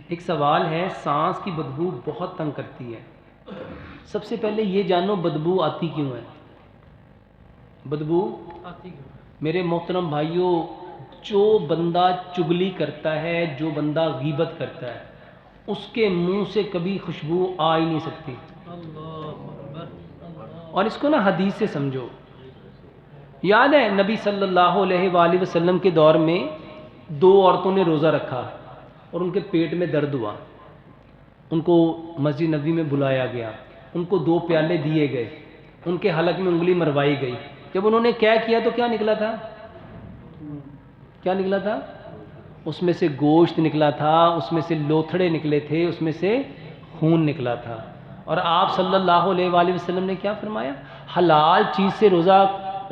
ایک سوال ہے، سانس کی بدبو بہت تنگ کرتی ہے. سب سے پہلے یہ جانو بدبو آتی کیوں ہے؟ بدبو آتی کیوں؟ میرے محترم بھائیوں، جو بندہ چگلی کرتا ہے، جو بندہ غیبت کرتا ہے، اس کے منہ سے کبھی خوشبو آ ہی نہیں سکتی. اللہ اکبر، اللہ اور اس کو نا حدیث سے سمجھو. یاد ہے نبی صلی اللہ علیہ وآلہ وسلم کے دور میں دو عورتوں نے روزہ رکھا اور ان کے پیٹ میں درد ہوا. ان کو مسجد نبوی میں بلایا گیا، ان کو 2 پیالے دیے گئے، ان کے حلق میں انگلی مروائی گئی. جب انہوں نے کیا تو کیا نکلا تھا؟ کیا نکلا تھا؟ اس میں سے گوشت نکلا تھا، اس میں سے لوتھڑے نکلے تھے، اس میں سے خون نکلا تھا. اور آپ صلی اللہ علیہ وآلہ وسلم نے کیا فرمایا؟ حلال چیز سے روزہ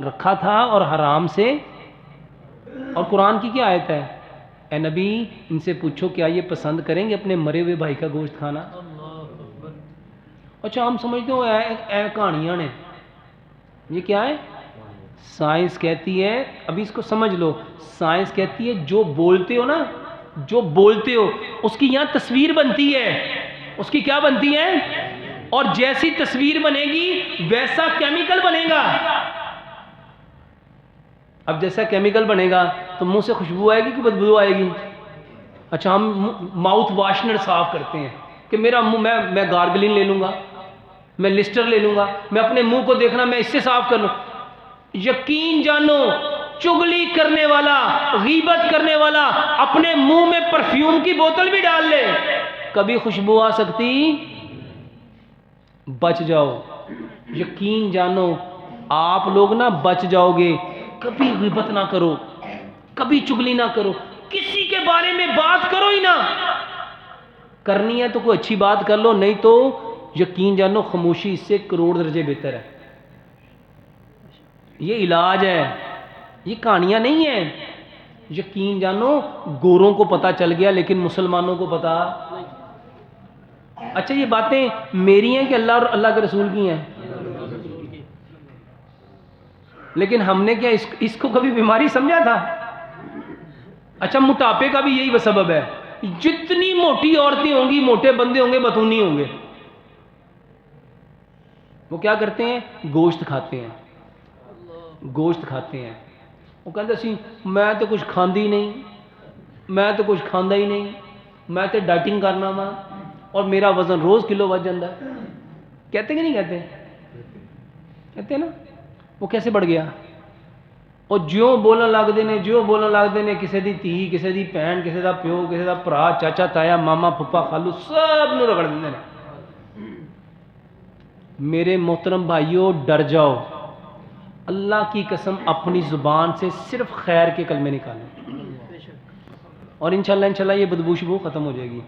رکھا تھا اور حرام سے. اور قرآن کی کیا آیت ہے؟ اے نبی ان سے پوچھو کیا یہ پسند کریں گے اپنے مرے ہوئے بھائی کا گوشت کھانا؟ اللہ اکبر۔ اچھا ہم سمجھتے ہو اے کہانیاں نے. یہ کیا ہے؟ سائنس کہتی ہے، ابھی اس کو سمجھ لو، سائنس کہتی ہے جو بولتے ہو نا، جو بولتے ہو اس کی یہاں تصویر بنتی ہے. اس کی کیا بنتی ہے؟ اور جیسی تصویر بنے گی ویسا کیمیکل بنے گا. اب جیسا کیمیکل بنے گا تو منہ سے خوشبو آئے گی کہ بدبو آئے گی؟ اچھا ہم ماؤتھ واشنر صاف کرتے ہیں کہ میرا منہ، میں گارگلین لے لوں گا، میں لسٹر لے لوں گا، میں اپنے منہ کو دیکھنا میں اس سے صاف کر لوں. یقین جانو چگلی کرنے والا، غیبت کرنے والا اپنے منہ میں پرفیوم کی بوتل بھی ڈال لے، کبھی خوشبو آ سکتی؟ بچ جاؤ. یقین جانو آپ لوگ نا بچ جاؤ گے. کبھی غیبت نہ کرو، کبھی چگلی نہ کرو، کسی کے بارے میں بات کرو ہی نہ. کرنی ہے تو کوئی اچھی بات کر لو، نہیں تو یقین جانو خاموشی اس سے کروڑ درجے بہتر ہے. یہ علاج ہے، یہ کہانیاں نہیں ہیں. یقین جانو گوروں کو پتہ چل گیا لیکن مسلمانوں کو پتہ. اچھا یہ باتیں میری ہیں کہ اللہ اور اللہ کے رسول کی ہیں؟ لیکن ہم نے کیا اس کو کبھی بیماری سمجھا تھا؟ اچھا موٹاپے کا بھی یہی سبب ہے. جتنی موٹی عورتیں ہوں گی، موٹے بندے ہوں گے، بتونی ہوں گے. وہ کیا کرتے ہیں؟ گوشت کھاتے ہیں، گوشت کھاتے ہیں. وہ کہتے سی میں تو کچھ کھاندی نہیں، میں تو کچھ کھاندا ہی نہیں، میں تو ڈائٹنگ کرنا وا اور میرا وزن روز کلو بڑھ جاتا ہے. کہتے کہ نہیں کہتے؟ کہتے ہیں نا. وہ کیسے بڑھ گیا؟ اور جیوں بولن لگتے ہیں، جیوں بولن لگتے ہیں، کسی دی تھی، کسی دی بہن، کسی دا پیو، کسی دا بھرا، چاچا تایا، ماما پھپھا خالو سب نو رگڑ دیندے ہیں. میرے محترم بھائیوں ڈر جاؤ، اللہ کی قسم اپنی زبان سے صرف خیر کے کلمے نکالیں اور انشاءاللہ یہ بدبو شبو ختم ہو جائے گی.